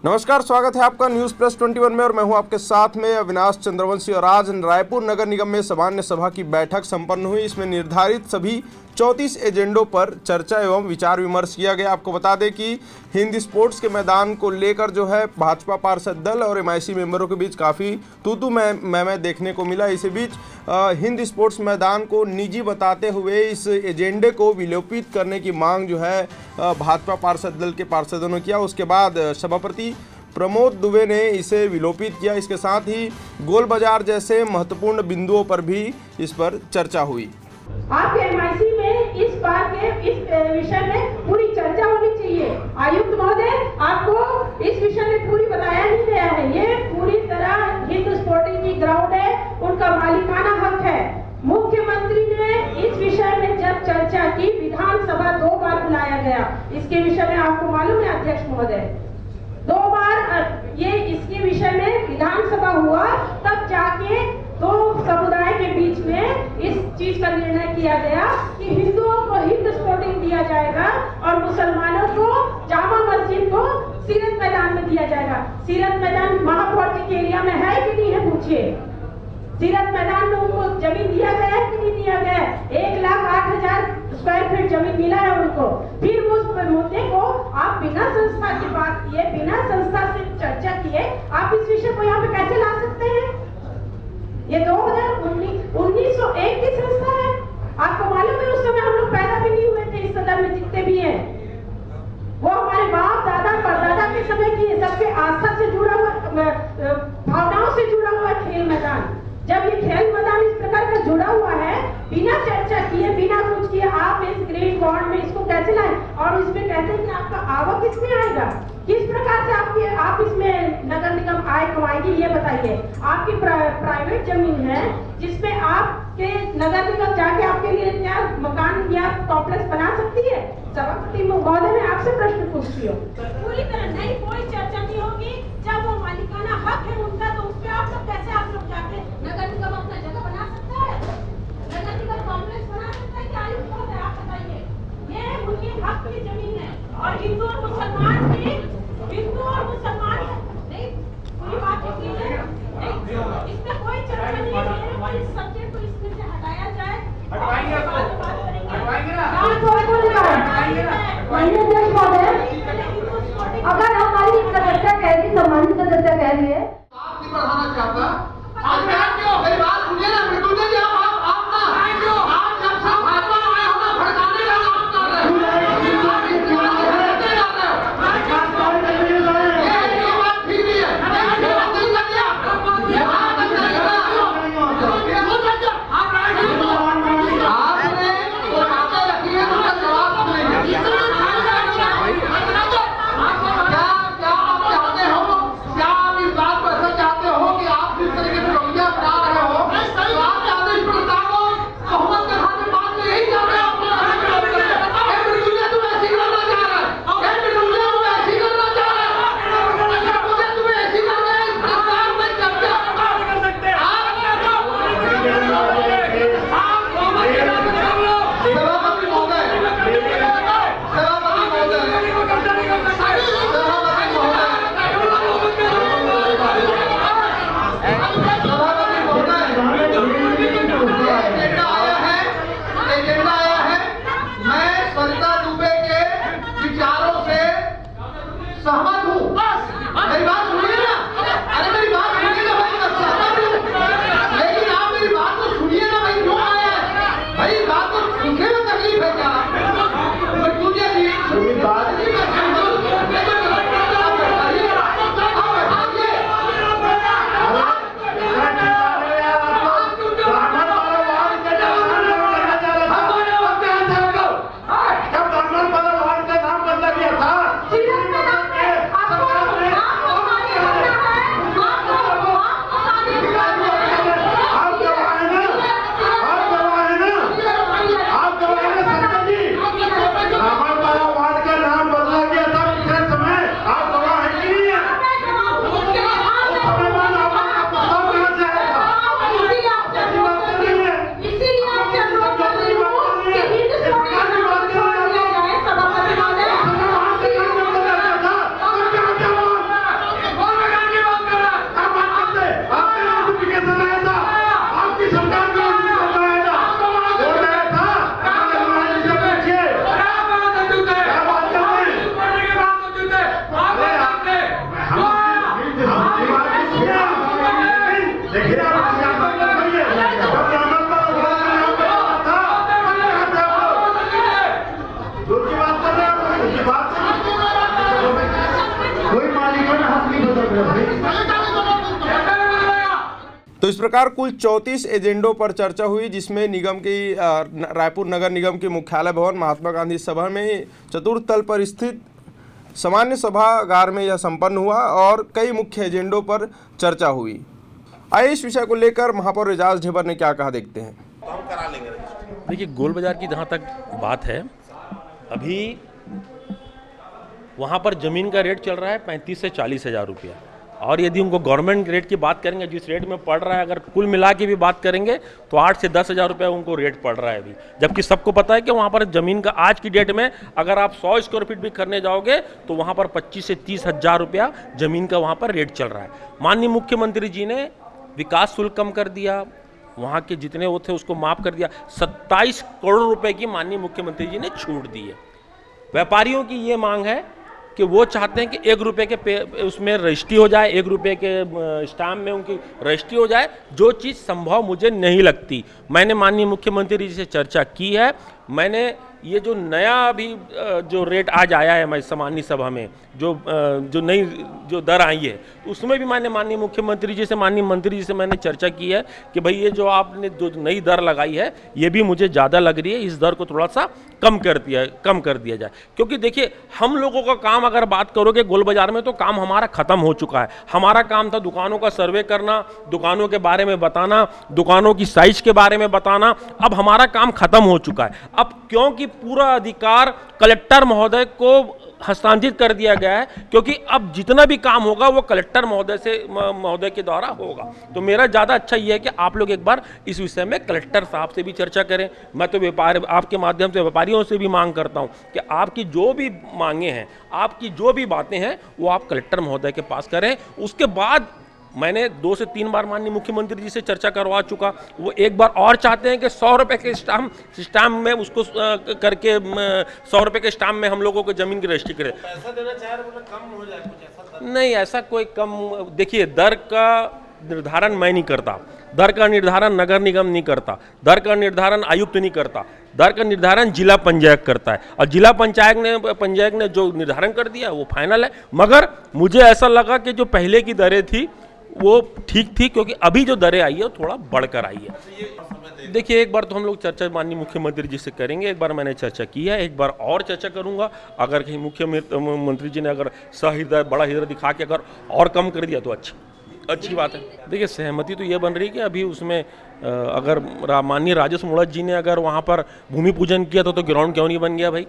नमस्कार, स्वागत है आपका न्यूज प्लस 21 में और मैं हूं आपके साथ में अविनाश चंद्रवंशी। और आज रायपुर नगर निगम में सामान्य सभा की बैठक संपन्न हुई। इसमें निर्धारित सभी 34 एजेंडों पर चर्चा एवं विचार विमर्श किया गया। आपको बता दें कि हिंद स्पोर्ट्स के मैदान को लेकर जो है भाजपा पार्षद दल और एमआईसी मेंबरों के बीच काफ़ी तू मैं देखने को मिला। इसी बीच हिंद स्पोर्ट्स मैदान को निजी बताते हुए इस एजेंडे को विलोपित करने की मांग जो है भाजपा पार्षद दल के पार्षदों ने किया। उसके बाद सभापति प्रमोद दुबे ने इसे विलोपित किया। इसके साथ ही गोल बाजार जैसे महत्वपूर्ण बिंदुओं पर भी इस पर चर्चा हुई। आपके एमआईसी में इस बार के इस विषय में पूरी चर्चा होनी चाहिए। आयुक्त महोदय, आपको इस विषय में पूरी बताया नहीं गया है। ये पूरी तरह हिंद स्पोर्टिंग की ग्राउंड है, उनका मालिकाना हक है। मुख्यमंत्री ने इस विषय में जब चर्चा की, विधानसभा 2 बार बुलाया गया। इसके विषय में आपको मालूम है अध्यक्ष महोदय, 2 बार ये इसके विषय में विधानसभा हुआ, तब जाके 2 समुदाय के बीच में इस चीज का निर्णय किया गया कि हिंदुओं को हिंद स्पोर्टिंग दिया जाएगा और मुसलमानों को जामा मस्जिद को सीरत मैदान में दिया जाएगा। सीरत मैदान महापौर के एरिया में है कि नहीं है, पूछिए। सीरत मैदान में उनको जमीन दिया गया है कि नहीं दिया गया है? 1,08,000 स्क्वायर फीट जमीन मिला है उनको। फिर उस मुद्दे को आप बिना संस्था की बात किए, बिना संस्था से चर्चा किए, आप इस विषय को यहाँ पे कैसे ला सकते हैं? ये 1901 की संस्था है। आपको मालूम है उस समय हम लोग पैदा भी नहीं हुए थे। इस सदन में जितने भी हैं वो हमारे बाप दादा परदादा के समय की है। सबके आस्था से जुड़ा हुआ, भावनाओं से जुड़ा हुआ खेल मैदान। जब ये खेल मैदान इस प्रकार का जुड़ा हुआ है, बिना चर्चा किए, बिना कुछ किए आप इस ग्रीन बॉन्ड में इसको कैसे लाए? और इसमें कहते हैं कि आपका आवक किसमें आएगा, किस प्रकार से आप इसमें नगर निगम आय कमाएंगे, ये बताइए। आपकी प्राइवेट जमीन है जिसमें आपके नगर निगम जाके आपके लिए क्या मकान या कॉम्प्लेक्स बना सकती है? सभापति महोदय, मैं आपसे प्रश्न पूछती हूँ। पूरी तरह नहीं, कोई चर्चा नहीं होगी। जब वो मालिकाना हक है उनका, तो उसपे आप लोग कैसे जाके नगर निगम अपना जगह बना सकता है? नगर निगम कॉम्प्लेक्स बना सकता है कि आयुक्त महोदय आप बताइए? ये उनकी हक की जमीन है और हिंदू और मुसलमान की, हिंदू और मुसलमान नहीं, पूरी बात होती है नहीं, इसमें कोई चर्चा नहीं है। और इस सब्जेक्ट को इसमें से हटाया जाए। अगर हमारी सदस्य कह रही, सम्मानित सदस्य कह रही है, आप नहीं बढ़ाना चाहता, मेरी बात सुनिए ना, मृदुल जी, आप ना आप जब से भाजपा में आए हो ना, भड़काने का काम कर रहे हो। ये बात ठीक नहीं है। आपने वो बातें रखी है, उनका जवाब नहीं है। क्या आप चाहते हो, क्या आप इस बात को ऐसा चाहते हो कि आप जिस तरीके से रवैया अपना रहे हो, तो आप चाहते इस प्रस्ताव को बहुमत के साथ बाद में यही चाहते हो? तुम ऐसी करना चाह रहे हो, तुम ऐसी करना चाह रहे हो, मुझे तुम ऐसी करना है। इस प्रस्ताव में चर्चा कर सकते हैं आप। सभापति महोदय, एजेंडा आया है। मैं सरिता दुबे के विचारों से सहमत हूँ। मेरी बात सुनिए ना, अरे मेरी बात सुनिए ना भाई, मैं सहमत हूँ, लेकिन आप मेरी बात तो सुनिए ना भाई। क्यों आया है भाई? बात तो सुनने में तकलीफ है क्या? तुझे भी बात तो इस प्रकार कुल 34 एजेंडों पर चर्चा हुई, जिसमें निगम की रायपुर नगर निगम के मुख्यालय भवन महात्मा गांधी सभा में चतुर्थ तल पर स्थित सामान्य सभागार में यह संपन्न हुआ और कई मुख्य एजेंडों पर चर्चा हुई। आइए इस विषय को लेकर महापौर एजाज ढेबर ने क्या कहा, देखते हैं। देखिए, गोल बाजार की जहाँ तक बात है, अभी वहाँ पर ज़मीन का रेट चल रहा है 35 से 40 हज़ार रुपया, और यदि उनको गवर्नमेंट रेट की बात करेंगे, जिस रेट में पड़ रहा है, अगर कुल मिला के भी बात करेंगे तो 8 से 10 हज़ार रुपया उनको रेट पड़ रहा है अभी। जबकि सबको पता है कि वहाँ पर ज़मीन का आज की डेट में अगर आप 100 स्क्वायर फीट भी करने जाओगे तो वहाँ पर 25 से 30 हज़ार रुपया ज़मीन का वहाँ पर रेट चल रहा है। माननीय मुख्यमंत्री जी ने विकास शुल्क कम कर दिया, वहाँ के जितने वो थे उसको माफ़ कर दिया, 27 करोड़ रुपए की माननीय मुख्यमंत्री जी ने छूट दी है। व्यापारियों की ये मांग है कि वो चाहते हैं कि 1 रुपये के उसमें रजिस्ट्री हो जाए, 1 रुपये के स्टाम्प में उनकी रजिस्ट्री हो जाए, जो चीज़ संभव मुझे नहीं लगती। मैंने माननीय मुख्यमंत्री जी से चर्चा की है। मैंने ये जो नया अभी जो रेट आज आया है मैं सामान्य सभा में, जो नई जो दर आई है, उसमें भी मैंने माननीय मुख्यमंत्री जी से, माननीय मंत्री जी से मैंने चर्चा की है कि भाई ये जो आपने जो नई दर लगाई है ये भी मुझे ज़्यादा लग रही है, इस दर को थोड़ा सा कम कर दिया जाए। क्योंकि देखिए, हम लोगों का काम अगर बात करोगे गोल बाजार में तो काम हमारा ख़त्म हो चुका है। हमारा काम था दुकानों का सर्वे करना, दुकानों के बारे में बताना, दुकानों की साइज के बारे में बताना। अब हमारा काम ख़त्म हो चुका है। अब क्योंकि पूरा अधिकार कलेक्टर महोदय को हस्तांतरित कर दिया गया है, क्योंकि अब जितना भी काम होगा वो कलेक्टर महोदय के द्वारा होगा। तो मेरा ज़्यादा अच्छा ये है कि आप लोग एक बार इस विषय में कलेक्टर साहब से भी चर्चा करें। मैं तो आपके माध्यम से व्यापारियों से भी मांग करता हूँ कि आपकी जो भी मांगे हैं, आपकी जो भी बातें हैं, वो आप कलेक्टर महोदय के पास करें। उसके बाद मैंने 2 से 3 बार माननीय मुख्यमंत्री जी से चर्चा करवा चुका, वो एक बार और चाहते हैं कि 100 रुपये के स्टाम्प में उसको करके 100 रुपये के स्टाम्प में हम लोगों को ज़मीन की रजिस्ट्री करें। पैसा देना चाह रहे हैं, कम हो जाए कुछ ऐसा? नहीं, ऐसा कोई कम। देखिए, दर का निर्धारण मैं नहीं करता, दर का निर्धारण नगर निगम नहीं करता, दर का निर्धारण आयुक्त नहीं करता, दर का निर्धारण जिला पंचायत करता है। और जिला पंचायत ने जो निर्धारण कर दिया वो फाइनल है। मगर मुझे ऐसा लगा कि जो पहले की दरें थी वो ठीक थी, क्योंकि अभी जो दरें आई है वो थोड़ा बढ़कर आई है। देखिए, एक बार तो हम लोग चर्चा माननीय मुख्यमंत्री जी से करेंगे। एक बार मैंने चर्चा की है, एक बार और चर्चा करूंगा। अगर कहीं मुख्यमंत्री जी ने अगर सहृदय बड़ा हृदय दिखा के अगर और कम कर दिया तो अच्छी बात है। देखिए, सहमति तो ये बन रही है कि अभी उसमें अगर माननीय राजेश मुड़त जी ने अगर वहाँ पर भूमि पूजन किया तो ग्राउंड क्यों नहीं बन गया भाई?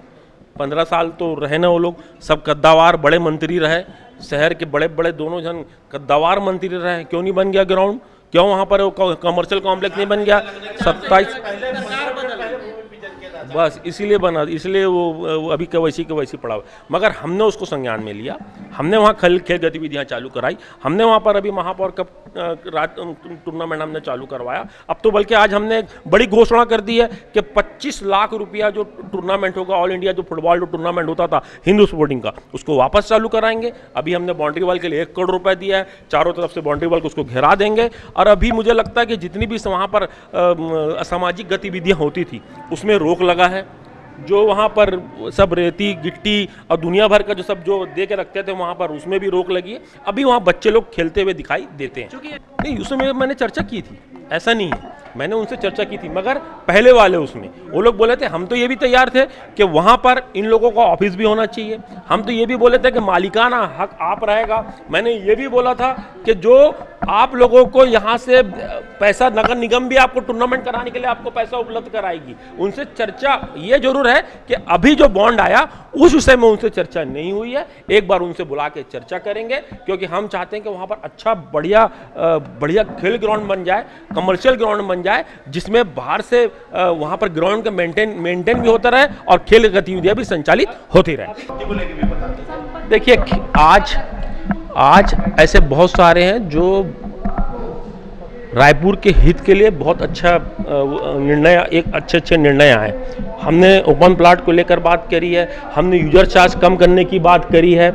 15 साल तो रहे ना वो लोग, सब कद्दावार बड़े मंत्री रहे, शहर के बड़े बड़े दोनों जन कद्दावार मंत्री रहे, क्यों नहीं बन गया ग्राउंड? क्यों वहाँ पर कमर्शियल कॉम्प्लेक्स नहीं बन गया? 27 बस इसीलिए बना, इसलिए वो अभी वैसी पड़ा हुआ। मगर हमने उसको संज्ञान में लिया, हमने वहाँ खेल गतिविधियाँ चालू कराई, हमने वहाँ पर अभी महापौर कप टूर्नामेंट हमने चालू करवाया। अब तो बल्कि आज हमने एक बड़ी घोषणा कर दी है कि 25 लाख रुपया जो टूर्नामेंट होगा, ऑल इंडिया जो फुटबॉल जो टूर्नामेंट होता था हिंदू स्पोर्टिंग का, उसको वापस चालू कराएंगे। अभी हमने बाउंड्री वॉल के लिए 1 करोड़ रुपया दिया है, चारों तरफ से बाउंड्री वॉल को उसको घेरा देंगे। और अभी मुझे लगता है कि जितनी भी वहाँ पर असामाजिक गतिविधियाँ होती थी उसमें रोक लगा है। जो वहाँ पर सब रेती गिट्टी और दुनिया भर का जो सब जो दे के रखते थे वहाँ पर, उसमें भी रोक लगी है। अभी वहाँ बच्चे लोग खेलते हुए दिखाई देते हैं। नहीं, उसमें मैंने चर्चा की थी, ऐसा नहीं है, मैंने उनसे चर्चा की थी। मगर पहले वाले उसमें वो लोग बोले थे, हम तो ये भी तैयार थे कि वहाँ पर इन लोगों का ऑफिस भी होना चाहिए। हम तो ये भी बोले थे कि मालिकाना हक आप रहेगा। मैंने ये भी बोला था कि जो आप लोगों को यहाँ से पैसा, नगर निगम भी आपको टूर्नामेंट कराने के लिए आपको पैसा उपलब्ध कराएगी। उनसे चर्चा ये जरूर है कि अभी जो बॉन्ड आया उस विषय में उनसे चर्चा नहीं हुई है। एक बार उनसे बुला के चर्चा करेंगे, क्योंकि हम चाहते हैं कि वहाँ पर अच्छा बढ़िया खेल ग्राउंड बन जाए, कमर्शियल ग्राउंड बन जाए, जिसमें बाहर से वहाँ पर ग्राउंड का मेंटेन भी होता रहे और खेल गतिविधियाँ भी संचालित होती रहे। देखिए, आज ऐसे बहुत सारे हैं जो रायपुर के हित के लिए बहुत अच्छा निर्णय, एक अच्छे निर्णय आए। हमने ओपन प्लाट को लेकर बात करी है, हमने यूजर चार्ज कम करने की बात करी है,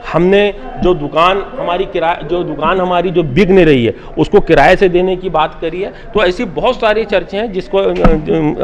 हमने जो दुकान हमारी जो बिक नहीं रही है उसको किराए से देने की बात करी है। तो ऐसी बहुत सारी चर्चे हैं जिसको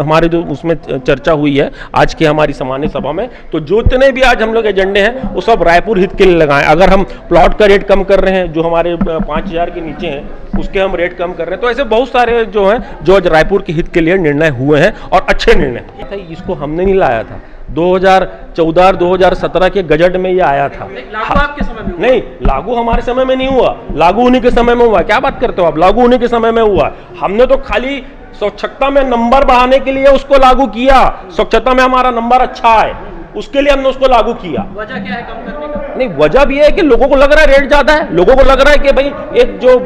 हमारे जो उसमें चर्चा हुई है आज की हमारी सामान्य सभा में। तो जितने भी आज हम लोग एजेंडे हैं वो सब रायपुर हित के लिए लगाएं। अगर हम प्लॉट का रेट कम कर रहे हैं जो हमारे 5,000 के नीचे हैं उसके हम रेट कम कर रहे हैं, तो ऐसे बहुत सारे जो हैं जो आज रायपुर के हित के लिए निर्णय हुए हैं और अच्छे निर्णय। इसको हमने नहीं लाया था, 2014 और 2017 के गजट में ये आया था। लागू आपके समय में हुआ? नहीं, लागू हमारे समय में नहीं हुआ, लागू उन्हीं के समय में हुआ। क्या बात करते हो आप, लागू उन्हीं के समय में हुआ। हमने तो खाली स्वच्छता में नंबर बढ़ाने के लिए उसको लागू किया। स्वच्छता में हमारा नंबर अच्छा है, उसके लिए हमने उसको लागू किया। वजह क्या है कम करने का? नहीं, वजह भी है कि लोगों को लग रहा है रेट ज्यादा है, लोगों को लग रहा है कि भाई एक जो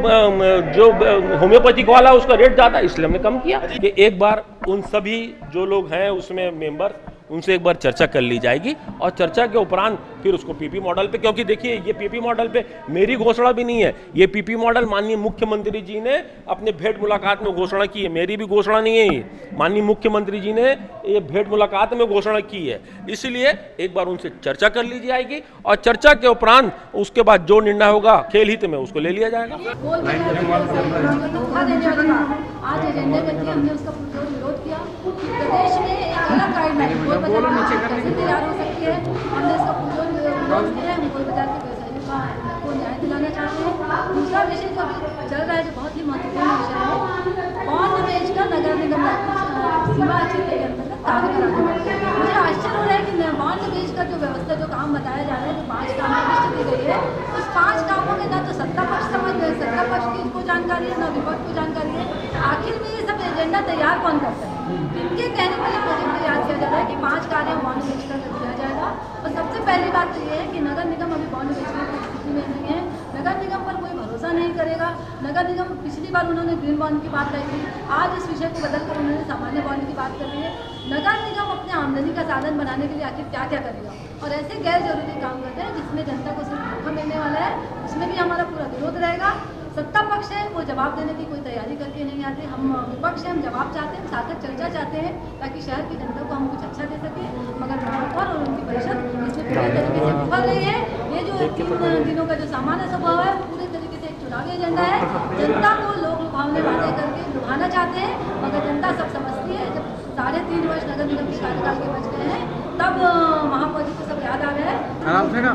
होम्योपैथिक वाला है उसका रेट ज्यादा है, इसलिए हमने कम किया। कि एक बार उन सभी जो लोग हैं उसमें मेंबर, उनसे एक बार चर्चा कर ली जाएगी और चर्चा के उपरांत फिर उसको पीपी मॉडल पे, क्योंकि देखिए ये पीपी मॉडल पे मेरी घोषणा भी नहीं है, ये पीपी मॉडल माननीय मुख्यमंत्री जी ने अपने भेंट मुलाकात में घोषणा की है, मेरी भी घोषणा नहीं है ये, माननीय मुख्यमंत्री जी ने ये भेंट मुलाकात में घोषणा की है। इसलिए एक बार उनसे चर्चा कर ली जाएगी और चर्चा के उपरांत उसके बाद जो निर्णय होगा खेल हित में उसको ले लिया जाएगा। आज एजेंडे में थी, हमने उसका विरोध किया। प्रदेश में एक अलग गाइडलाइन कैसे तैयार हो सकती है, हमने इसका विरोध किया है। हम कोल बाजार के व्यवसायियों को न्याय दिलाना चाहते हैं। दूसरा विषय जो अभी चल रहा है, जो बहुत ही महत्वपूर्ण विषय है, बॉन्ड बेच कर नगर निगम सीमा क्षेत्र के अंतर्गत कार्य कराना। मुझे आश्चर्य हो रहा है कि बॉन्ड बेच कर जो व्यवस्था, जो काम बताया जा रहा है, जो 5 काम की लिस्ट दी गई है, उस 5 कामों में ना तो सत्ता पक्ष समझ रहे, सत्ता पक्ष की को जानकारी है, ना विपक्ष को जानकारी है। आखिर में ये सब एजेंडा तैयार कौन करता है? इनके कहने पर प्रोजेक्ट तैयार किया जाता है कि 5 कार्य बॉन्ड बेच कर दिया जाएगा। और सबसे पहली बात तो ये है कि नगर निगम अभी बॉन्ड बेचने की स्थिति में नहीं है, नगर निगम पर कोई भरोसा नहीं करेगा। नगर निगम पिछली बार उन्होंने ग्रीन बॉन्ड की बात लाई थी, आज इस विषय को बदलकर उन्होंने सामान्य बॉन्ड की बात कर दी है। नगर निगम अपने आमदनी का साधन बनाने के लिए आखिर क्या क्या करेगा, और ऐसे गैर जरूरी काम करते हैं जिसमें जनता को सिर्फ धोखा मिलने वाला है, उसमें भी हमारा पूरा विरोध रहेगा। सत्ता पक्ष है वो जवाब देने की कोई तैयारी करके नहीं आते, हम विपक्ष है, हम जवाब चाहते हैं, सार्थक चर्चा चाहते हैं ताकि शहर की जनता को हम कुछ अच्छा दे सकें। मगर महापौर और उनकी परिषद इसमें पूरी तरीके से विफल रही है। ये जो 3 दिनों का जो सामान्य स्वभाव है पूरे तरीके से एक चुनावी एजेंडा है। जनता को लोग लुभावने बातें करके लुभाना चाहते हैं, मगर जनता सब समझती है। जब 3.5 वर्ष नगर निगम के कार्यकाल के बच गए हैं, तब महापौर जी को सब याद आ गया है।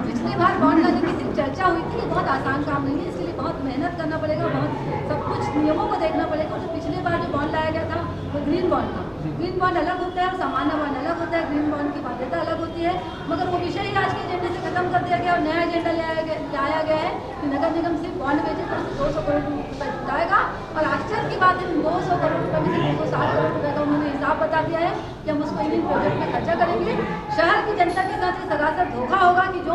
पिछली बार बॉन्ड लाने की सिर्फ चर्चा हुई थी, बहुत आसान काम नहीं है, इसके लिए बहुत मेहनत करना पड़ेगा, बहुत सब कुछ नियमों को देखना पड़ेगा। तो पिछली बार जो बॉन्ड लाया गया था वो ग्रीन बॉन्ड था। ग्रीन बॉन्ड अलग होता है और सामान्य बॉन्ड अलग होता है, ग्रीन बॉन्ड की बाध्यता अलग होती है। मगर वो विषय ही आज के एजेंडे से खत्म कर दिया गया और नया एजेंडा लाया गया है कि नगर निगम सिर्फ बॉन्ड बेचे तो 200 करोड़ रुपये जुटाएगा। और आश्चर्य की बात है, 200 करोड़ रुपये में से 260 करोड़ रुपये का उन्होंने हिसाब बता दिया है कि हम उसको इन प्रोजेक्ट में खर्चा करेंगे। शहर की जनता के साथ ये सरासर धोखा होगा कि जो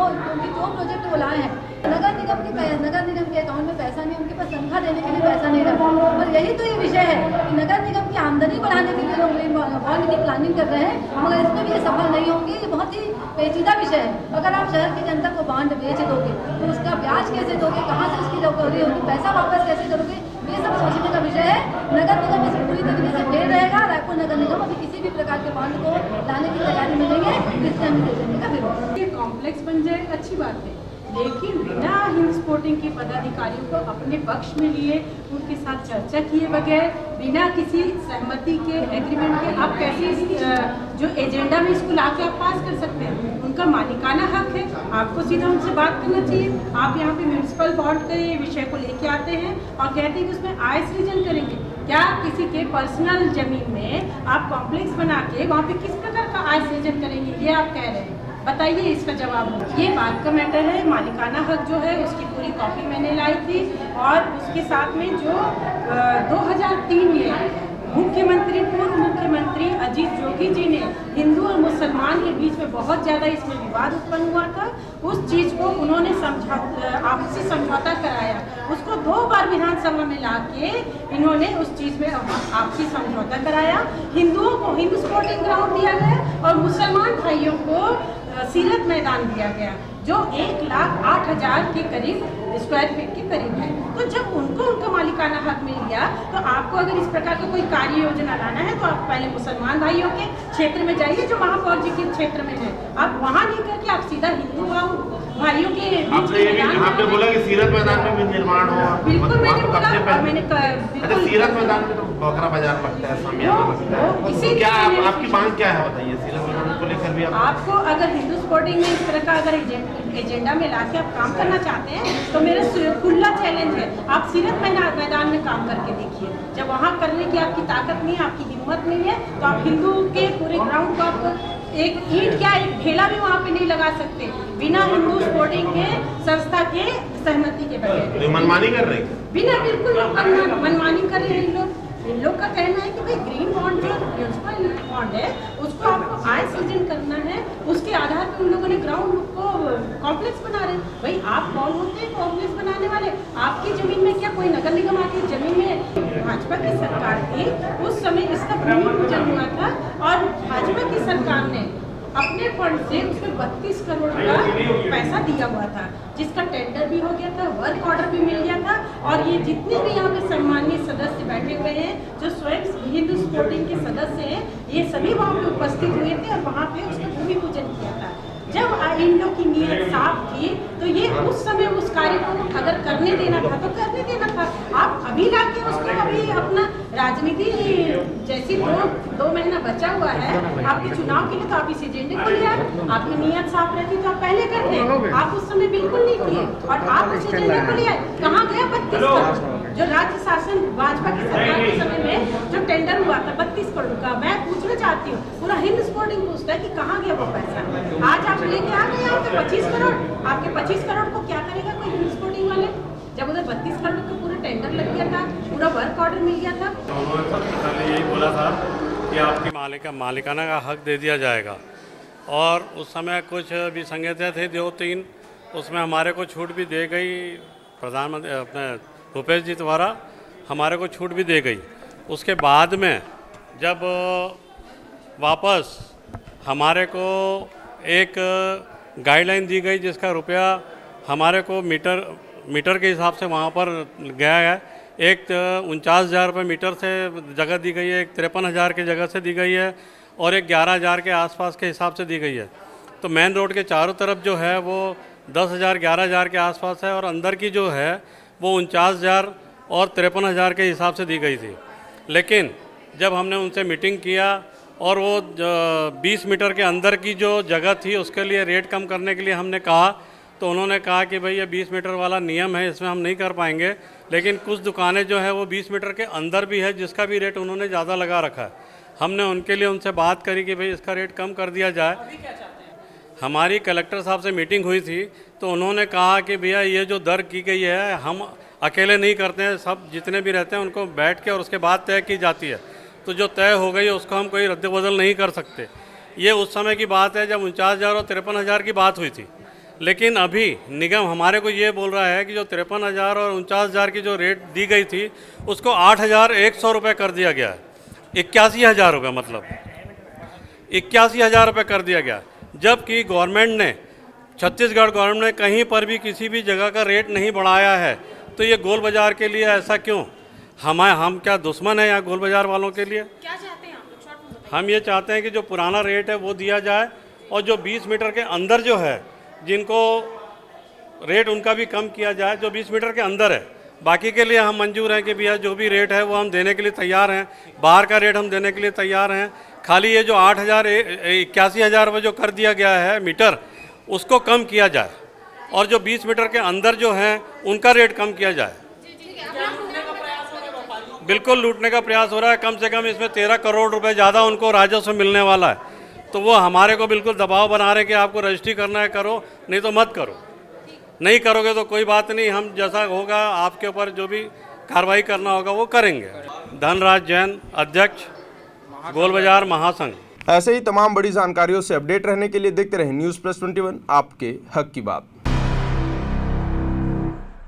प्रोजेक्ट वो लाए हैं, नगर निगम के अकाउंट में पैसा नहीं, उनके पास तनख्वाह देने के लिए पैसा नहीं रहा। और यही तो ये विषय है कि नगर निगम की आमदनी बढ़ाने के लिए लोग बॉन्ड की प्लानिंग कर रहे हैं, मगर इसमें भी ये सफल नहीं होंगे। ये बहुत ही पेचीदा विषय है। अगर आप शहर की जनता को बॉन्ड बेच दोगे तो उसका ब्याज कैसे दोगे, कहाँ से उसकी रिकवरी होगी, पैसा वापस कैसे करोगे, ये सब सोचने का विषय है। नगर निगम इसमें पूरी तरीके से फेल रहेगा। रायपुर नगर निगम अभी किसी भी प्रकार के बॉन्ड को लाने की तैयारी में नहीं है, इससे हम देने का विरोध। ये कॉम्प्लेक्स बन जाए अच्छी बात है, लेकिन बिना हिल स्पोर्टिंग के पदाधिकारियों को अपने पक्ष में लिए, उनके साथ चर्चा किए बगैर, बिना किसी सहमति के, एग्रीमेंट के, आप कैसे जो एजेंडा में इसको लाके आप पास कर सकते हैं? उनका मालिकाना हक है, आपको सीधा उनसे बात करना चाहिए। आप यहाँ पे म्यूनसिपल बॉन्ड के विषय को लेके आते हैं और कहते हैं कि उसमें आय सृजन करेंगे। क्या किसी के पर्सनल जमीन में आप कॉम्प्लेक्स बना के वहाँ पे किस प्रकार का आय सृजन करेंगे, ये आप कह रहे हैं? बताइए इसका जवाब। ये बात का मैटर है। मालिकाना हक जो है उसकी पूरी कॉपी मैंने लाई थी और उसके साथ में जो 2003 में पूर्व मुख्यमंत्री अजीत जोगी जी ने हिंदू और मुसलमान के बीच में बहुत ज़्यादा इसमें विवाद उत्पन्न हुआ था, उस चीज़ को उन्होंने आपसी समझौता कराया। उसको 2 बार विधानसभा में लाके इन्होंने उस चीज़ में आपसी समझौता कराया। हिंदुओं को हिंदू स्पोर्टिंग ग्राउंड दिया गया और मुसलमान भाइयों को सीरत मैदान दिया गया, जो 1,08,000 के करीब स्क्वायर फीट के करीब है। तो जब उनको उनका मालिकाना हक मिल गया, तो आपको अगर इस प्रकार का कोई कार्य योजना लाना है तो आप पहले मुसलमान भाइयों के क्षेत्र में जाइए, जो महापौर जी के क्षेत्र में है। आप वहाँ नहीं करके आप सीधा भाइयों के बीच आपने ये भी आपने बोला कि सीरत मैदान में भी निर्माण हो। बिल्कुल मैंने वहाँ तो बोला कब्जे पे- और मैंने अच्छा, सीरत मैदान में तो बकरा बाजार लगता है, सामियाना लगता है, तो क्या आपकी मांग क्या है बताइए? सीरत मैदान को लेकर भी आपको अगर हिंदू स्पोर्टिंग में इस तरह का अगर एजेंडा में लाके आप काम करना चाहते हैं तो मेरा खुला चैलेंज है, आप सीरत मैदान में काम करके देखिए। जब वहाँ करने की आपकी ताकत नहीं है, आपकी हिम्मत नहीं है, तो आप हिंदू के पूरे ग्राउंड को आप एक ईंट क्या एक ढेला भी वहाँ पे नहीं लगा सकते बिना हिंदू स्पोर्टिंग के संस्था के सहमति के बगैर। मनमानी कर रहे हैं? बिना बिल्कुल मनमानी कर रहे हैं इन लोग का कहना है कि भाई ग्रीन बॉन्ड जो म्यूनसिपल बॉन्ड है उसको आपको आय सृजन करना है, उसके आधार पर उन लोगों ने ग्राउंड को कॉम्प्लेक्स बना रहे हैं। भाई आप कौन होते हैं कॉम्प्लेक्स बनाने वाले? आपकी जमीन में क्या कोई नगर निगम आपकी जमीन में? भाजपा की सरकार थी उस समय इसका भूमि पूजन हुआ था और भाजपा की सरकार ने अपने फंड से उसमें 32 करोड़ का पैसा दिया हुआ था, जिसका टेंडर भी हो गया था, वर्क ऑर्डर भी मिल गया था। और ये जितने भी यहाँ पे सम्मानीय सदस्य बैठे हुए हैं जो स्वयं हिंदू स्पोर्टिंग के सदस्य हैं, ये सभी वहाँ पे उपस्थित हुए थे और वहाँ पे उसका भूमि पूजन किया था। जब इन लोग की नीयत साफ थी तो ये उस समय उस कार्य को अगर करने देना था तो करने देना था। आप अभी लाके उसको अभी अपना राजनीति जैसी दो महीना बचा हुआ है आपके चुनाव के लिए, तो आप इस एजेंडे को ले आए। आपकी नीयत साफ रहती तो आप पहले करते, आप उस समय बिल्कुल नहीं किए और आप उस एजेंडे को ले आए। कहाँ गया 32 करोड़ जो राज्य शासन भाजपा की सरकार के समय में जो टेंडर हुआ था 32 करोड़ का? मैं पूछना चाहती हूँ, पूरा हिंद स्पोर्टिंग पूछता है कि कहाँ गया वो पैसा? आज आप लेके आ गए आपके 25 करोड़, आपके 25 करोड़ को क्या करेगा कोई हिंद स्पोर्टिंग वाले? जब उधर 32 करोड़ का पूरा टेंडर लग गया था, पूरा वर्क ऑर्डर मिल गया था। उन्होंने सबसे पहले यही बोला था कि आपकी मालिकाना का हक दे दिया जाएगा, और उस समय कुछ भी संहिता थे 2-3, उसमें हमारे को छूट भी दे गई, प्रधानमंत्री अपने भूपेश जी द्वारा हमारे को छूट भी दे गई। उसके बाद में जब वापस हमारे को एक गाइडलाइन दी गई जिसका रुपया हमारे को मीटर के हिसाब से वहाँ पर गया है। एक 49,000 रुपये मीटर से जगह दी गई है, एक 53,000 की जगह से दी गई है और एक 11,000 के आसपास के हिसाब से दी गई है। तो मेन रोड के चारों तरफ जो है वो 10,000 11,000 के आसपास है और अंदर की जो है वो 49,000 और 53,000 के हिसाब से दी गई थी। लेकिन जब हमने उनसे मीटिंग किया और वो 20 मीटर के अंदर की जो जगह थी उसके लिए रेट कम करने के लिए हमने कहा, तो उन्होंने कहा कि भाई ये 20 मीटर वाला नियम है, इसमें हम नहीं कर पाएंगे। लेकिन कुछ दुकानें जो है वो 20 मीटर के अंदर भी है जिसका भी रेट उन्होंने ज़्यादा लगा रखा है। हमने उनके लिए उनसे बात करी कि भाई इसका रेट कम कर दिया जाए। हमारी कलेक्टर साहब से मीटिंग हुई थी तो उन्होंने कहा कि भैया ये जो दर की गई है हम अकेले नहीं करते हैं, सब जितने भी रहते हैं उनको बैठ के और उसके बाद तय की जाती है। तो जो तय हो गई है उसको हम कोई रद्द बदल नहीं कर सकते। ये उस समय की बात है जब 49,000 और 53,000 की बात हुई थी। लेकिन अभी निगम हमारे को ये बोल रहा है कि जो 53,000 और 49,000 की जो रेट दी गई थी उसको 8,100 रुपये कर दिया गया है। 81,000 रुपये, मतलब 81,000 रुपये कर दिया गया। जबकि गवर्नमेंट ने, छत्तीसगढ़ गवर्नमेंट ने कहीं पर भी किसी भी जगह का रेट नहीं बढ़ाया है। तो ये गोल बाज़ार के लिए ऐसा क्यों? हम क्या दुश्मन है यहाँ गोल बाज़ार वालों के लिए? क्या चाहते हैं आप? हम ये चाहते हैं कि जो पुराना रेट है वो दिया जाए और जो 20 मीटर के अंदर जो है जिनको रेट उनका भी कम किया जाए, जो 20 मीटर के अंदर है। बाकी के लिए हम मंजूर हैं कि भैया जो भी रेट है वो हम देने के लिए तैयार हैं, बाहर का रेट हम देने के लिए तैयार हैं। खाली ये जो 81,000 रुपये जो कर दिया गया है मीटर, उसको कम किया जाए और जो 20 मीटर के अंदर जो हैं उनका रेट कम किया जाए। बिल्कुल लूटने का प्रयास हो रहा है। कम से कम इसमें 13 करोड़ रुपए ज़्यादा उनको राजस्व मिलने वाला है। तो वो हमारे को बिल्कुल दबाव बना रहे हैं कि आपको रजिस्ट्री करना है करो, नहीं तो मत करो। नहीं करोगे तो कोई बात नहीं, हम जैसा होगा आपके ऊपर जो भी कार्रवाई करना होगा वो करेंगे। धनराज जैन, अध्यक्ष गोल बाजार महासंघ। ऐसे ही तमाम बड़ी जानकारियों से अपडेट रहने के लिए देखते रहें न्यूज़ प्लस 21, आपके हक की बात।